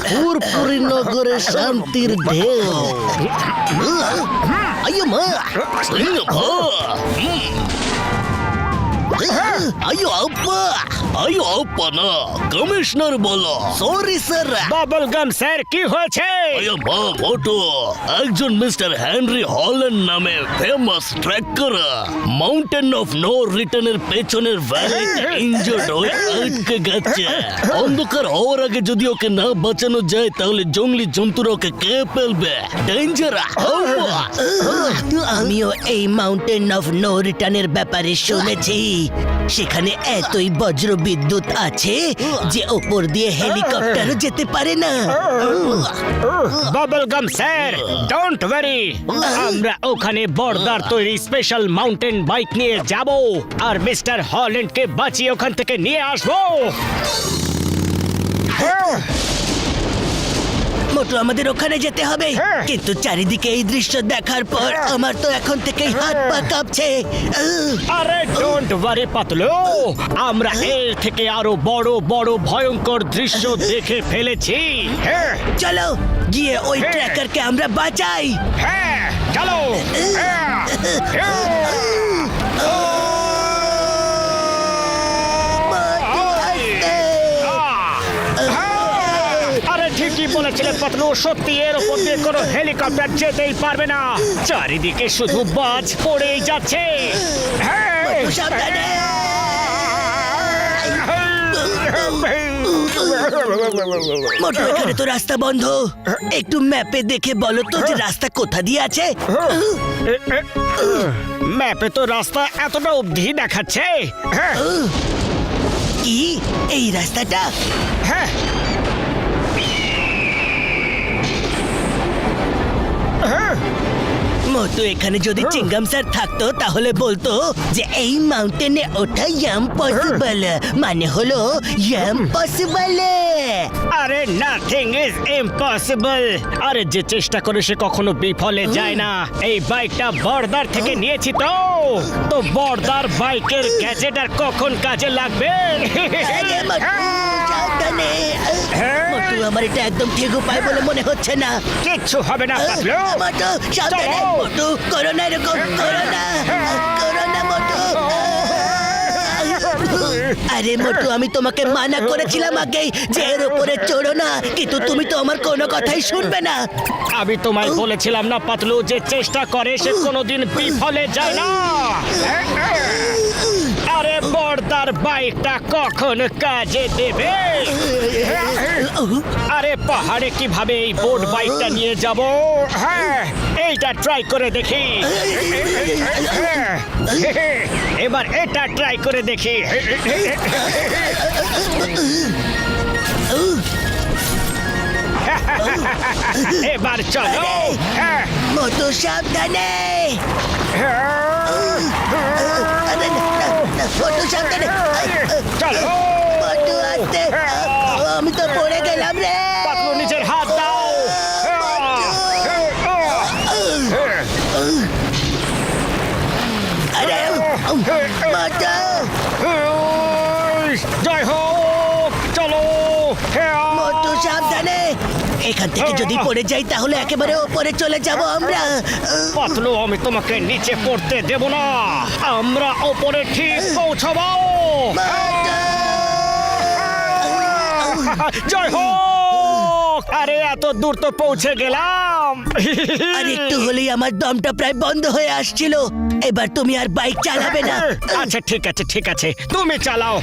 পুরপুরি নগরে শান্তির ঢেউ। আইয়ো মা, আইয়ো আব্বা না, কমিশনার বলো। Sorry sir. Bubble gum sir, কি হয়েছে? আইয়ো মা মোটু, একজন মিস্টার হেনরি হল্যান্ড নামে famous trekker mountain of no রিটার্নের পেছনের ভ্যালিতে ইনজুর্ড হয়ে আটকে গেছে। অন্ধকার হওয়ার আগে যদি ওকে না বাঁচানো যায় তাহলে জঙ্গলি জন্তুরা ওকে খেয়ে ফেলবে। ডেঞ্জার। আমিও এই মাউন্টেন অফ নো রিটার্নের ব্যাপারে শুনেছি। সেখানে এতই বজ্র বিদ্যুৎ আছে যে ওপর দিয়ে হেলিকপ্টারও যেতে পারে না। Bubble gum sir, don't worry, আমরা ওখানে বর্ডার তৈরি স্পেশাল মাউন্টেন বাইক নিয়ে যাব আর মিস্টার হল্যান্ডকে বাঁচিয়ে ওখান থেকে নিয়ে আসবো। মোটু, আমাদের ওখানে যেতে হবে, কিন্তু চারিদিকে এই দৃশ্য দেখার পর আমার তো এখন থেকেই হাত পা কাঁপছে। আরে ডোন্ট ওয়ারি পাতলু, আমরা এর থেকে আরো বড় বড় ভয়ঙ্কর দৃশ্য দেখে ফেলেছি। হ্যাঁ চলো গিয়ে ওই ট্র্যাকারকে আমরা বাঁচাই। হ্যাঁ চলো। আরে ঠিকই বলেছিলেন পাতলু, সত্যি এর উপর দিয়ে কোনো হেলিকপ্টার যেতেই পারবে না, চারিদিকে শুধু বাজ পড়েই যাচ্ছে। সাবধানে। মোটু, এখানে তো রাস্তা বন্ধ। একটু ম্যাপে দেখে বলো তো যে রাস্তা কোথা দিয়ে আছে। ম্যাপে তো রাস্তা এতটা অবধি দেখাচ্ছে। কি এই রাস্তাটা? হ্যাঁ মোটু, এখানে যদি চিঙ্গাম স্যার থাকতো তাহলে বলতো যে এই মাউন্টেনে ওঠা ইম্পসিবল, মানে হলো ইম্পসিবল। আরে নাথিং ইজ ইম্পসিবল। আরে যে চেষ্টা করে সে কখনো বিফলে যায় না। এই বাইকটা বর্ডার থেকে নিয়েছি তো বর্ডার বাইকের গ্যাজেট আর কখন কাজে লাগবে? আরে মোটু, সাবধানে। মোটু, আমার এটা একদম ঠিক উপায় বলে মনে হচ্ছে না। কিচ্ছু হবে না পাতলু। মোটু, সাবধানে। চলো। মোটু, করো না এরকম, করো না, করো না মোটু। আরে মোটু, আমি তোমাকে মানা করেছিলাম আগেই যে এর উপরে চড়ো না, কিন্তু তুমি তো আমার কোনো কথাই শুনবে না। আমি তোমায় বলেছিলাম না পাতলু, যে চেষ্টা করে সে কোনোদিন বিফলে যায় না। আরে বর্ডার বাইকটা কখন কাজে দেবে? আরে পাহাড়ে কিভাবে এই বোট বাইকটা নিয়ে যাব? হ্যাঁ, এইটা ট্রাই করে দেখি। এবার এটা ট্রাই করে দেখি। এবার চলো। হ্যাঁ মোটু, সাবধানে। আরে না, না, মোটু, সাবধানে। চলো। মোটু, আস্তে। আমি তো পড়ে গেলাম রে। পাতলু, নিজের হাত দাও। আরে মোটু। জয় হোক, চলো। মোটু, সাবধানে। এখান থেকে যদি পড়ে যাই তাহলে একেবারে ওপরে চলে যাব আমরা। পাতলু, আমি তোমাকে নিচে পড়তে দেব না, আমরা ওপরে ঠিক পৌঁছাবো। জয় হোক। আরে এত দূর তো পৌঁছে গেলাম। আর একটু হলেই আমার দমটা প্রায় বন্ধ হয়ে আসছিল। এবার তুমি আর বাইক চালাবে না। আচ্ছা ঠিক আছে, ঠিক আছে, তুমি চালাও।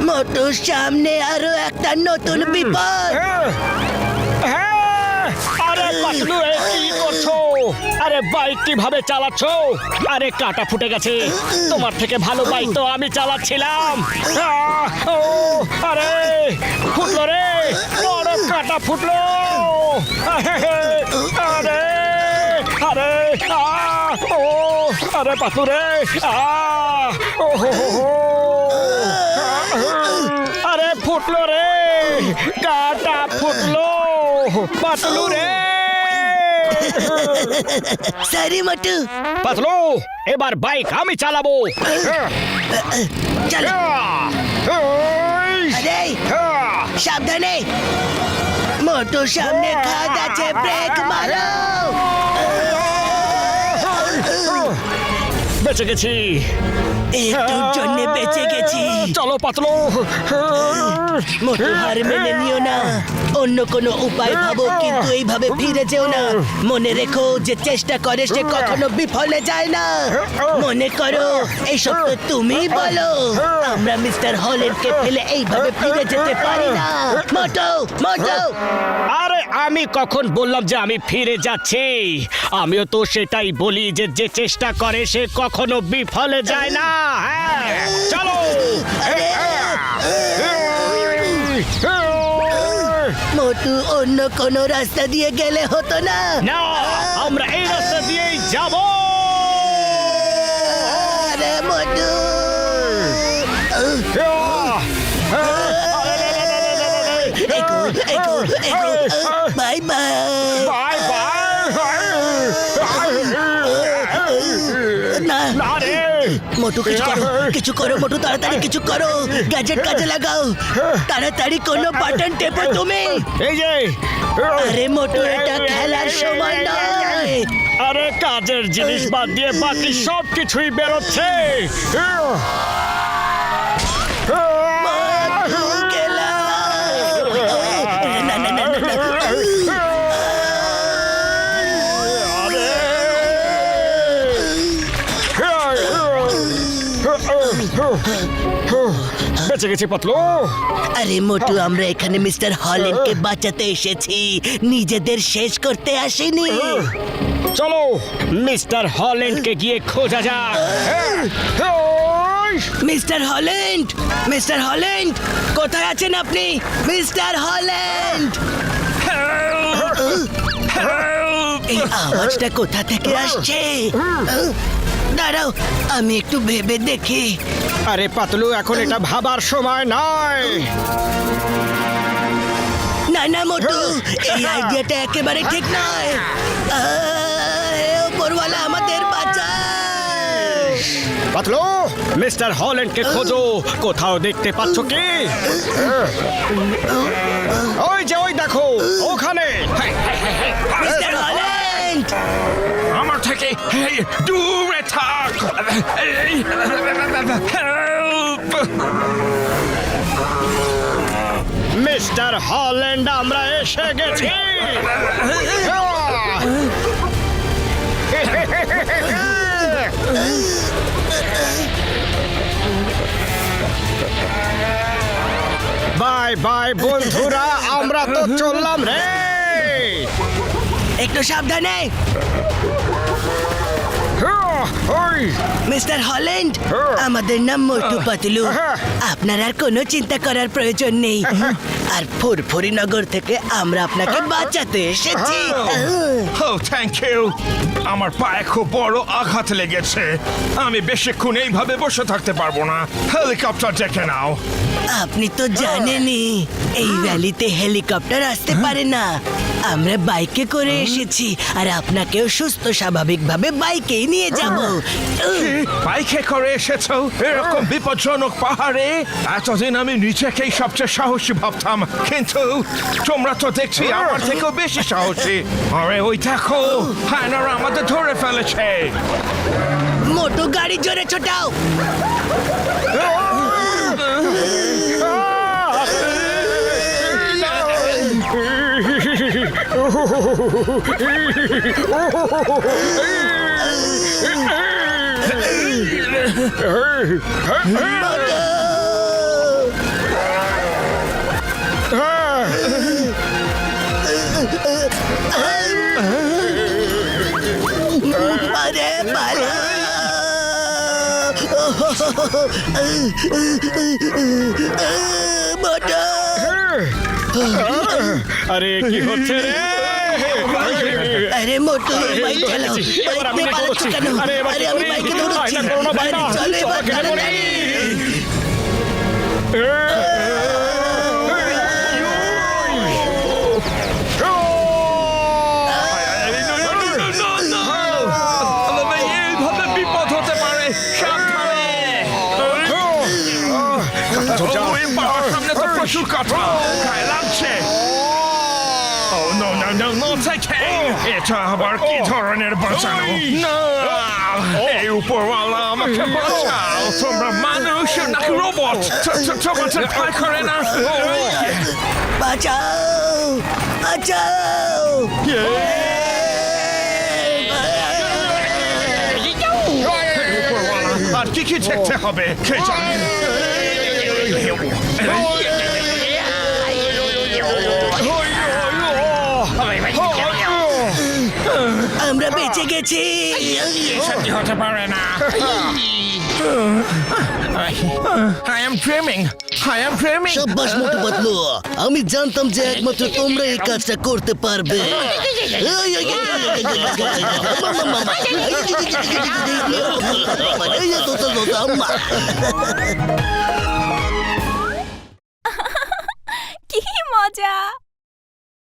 মোটু, সামনে আরো একটা নতুন বিপদ। হ্যাঁ, আরে পাতলু, এ কি করছো? আরে বাইক কিভাবে চালাচ্ছ? আরে কাটা ফুটে গেছে। তোমার থেকে ভালো বাইক তো আমি চালাচ্ছিলাম। ও, আরে ফুটলো রে, বড় কাটা ফুটলো। আরে আরে ও, আরে পাতলু রে, আরে ফুটলো রে, কাটা ফুটলো, পাতলু রে। সরি মোটু। পাতলু, এবার বাইক আমি চালাবো। চলো। আরে সাবধানে, মোটু সামনে খাদ আছে, ব্রেক মারো। বেঁচে গেছি। একটুর জন্য বেঁচে গেছি। চলো পাতলু। মোটু হার মেনে নিও না, অন্য কোনো উপায় ভাবো, কিন্তু এইভাবে ফিরে যেও না। মনে রেখো, যে চেষ্টা করে সে কখনো বিফলে যায় না। মনে করো, এইসব তো তুমি বলো। আমরা মিস্টার হল্যান্ডকে ফেলে এইভাবে ফিরে যেতে পারি না। মোটু, মোটু। আরে আমি কখন বললাম যে আমি ফিরে যাচ্ছি? আমিও তো সেটাই বলি, যে যে চেষ্টা করে সে কখনো বিফলে যায় না। হ্যাঁ, চলো। মোটু, অন্য কোনো রাস্তা দিয়ে গেলে হতো না? না, আমরা এই রাস্তা দিয়েই যাব। আরে মোটু, এগো, এগো, এগো। Bye bye. Bye bye. না, না রে। মোটু, কিছু করো, কিছু করো মোটু, তাড়াতাড়ি কিছু করো। গ্যাজেট কাজে লাগাও, তাড়াতাড়ি কোনো বাটন টেপো তুমি। এই যে। আরে মোটু, এটা খেলার সময় নয়। আরে কাজের জিনিস বাদ দিয়ে বাকি সব কিছুই বেরোচ্ছে। মোটু, গেলাম। না, না, না, না, না। বেঁচে গেছি পাতলু। আরে মোটু, আমরা এখানে মিস্টার হল্যান্ডকে বাঁচাতে এসেছি, নিজেদের শেষ করতে আসিনি। চলো মিস্টার হল্যান্ডকে গিয়ে খোঁজা যাক। মিস্টার হল্যান্ড, মিস্টার হল্যান্ড, কোথায় আছেন আপনি? মিস্টার হল্যান্ড, এই আওয়াজটা কোথা থেকে আসছে? দাঁড়াও, আমি একটু ভেবে দেখি। আরে পাতলু, এখন এটা ভাবার সময় নয়। না না মোটু, এই আইডিয়াটা একেবারে ঠিক নয়। ওপরওয়ালা আমাদের বাঁচাও। পাতলু, মিস্টার হল্যান্ডকে খোঁজো। কোথাও দেখতে পাচ্ছ কি? ওই যে, ওই দেখো ওখানে। মিস্টার হল্যান্ড, আমার থেকে দূরে থাক। হেল্প! মিস্টার হল্যান্ড, আমরা এসে গেছি। বাই বাই বন্ধুরা, আমরা তো চললাম রে। একটু সাবধানে। ওই মিস্টার হল্যান্ড, আমাদের নাম মোটু পাতলু। আপনার আর কোনো চিন্তা করার প্রয়োজন নেই। আর ফুরফুরি নগর থেকে আমরা আপনাকে বাঁচাতে এসেছি। ও থ্যাংক ইউ। আমার পায়ে খুব বড় আঘাত লেগেছে, আমি বেশিক্ষণ এইভাবে বসে থাকতে পারবো না। হেলিকপ্টার ডেকে নাও। আপনি তো জানেনই, এই ভ্যালিতে হেলিকপ্টার আসতে পারে না। আমরা বাইকে করে এসেছি, আর আপনাকেও সুস্থ স্বাভাবিকভাবে বাইকেই নিয়ে যাব। বাইকে করে এসেছো এরকম বিপজ্জনক পাহাড়ে? এতদিন আমি নিজেকেই সবচেয়ে সাহসী ভাবতাম, কিন্তু তোমরা তো দেখছি আমার থেকেও বেশি সাহসী। আরে ওই দেখো, হায়নারা আমাদের ধরে ফেলেছে। মোটু, গাড়ি জোরে ছোটাও। আরে পালা। মোটু, আরে কি হচ্ছে রে? আরে মোটু, বাইক চালাও। এবার আমি বাইক নিয়ে পালাচ্ছ দৌড়চ্ছি। কেন? আরে এবার কি আরে আমি করি? বাইকে দৌড়চ্ছি। আরে করোনা বাইক না। চলো এবার চলো, কেটে তাড়াতাড়ি। এইভাবে বিপদ হতে পারে, সাবধানে। ওই পাহাড় সামনে তো প্রচুর কথা গায়ে লাগছে ও নো নো নো নো এটা আবার কি ধরনের বাঁচানো না এই উপরওয়ালা আমাকে বাঁচাও তোমরা মানুষ নাকি রোবট তোমাদের ভয় করে না বাঁচাও বাঁচাও আর কি কি দেখতে হবে কে জানে আমরা বেঁচে গেছি সত্যি হতে পারে না I am dreaming. সাব্বাস মোটু পাতলু আমি জানতাম যে একমাত্র তোমরা এই কাজটা করতে পারবে কি মজা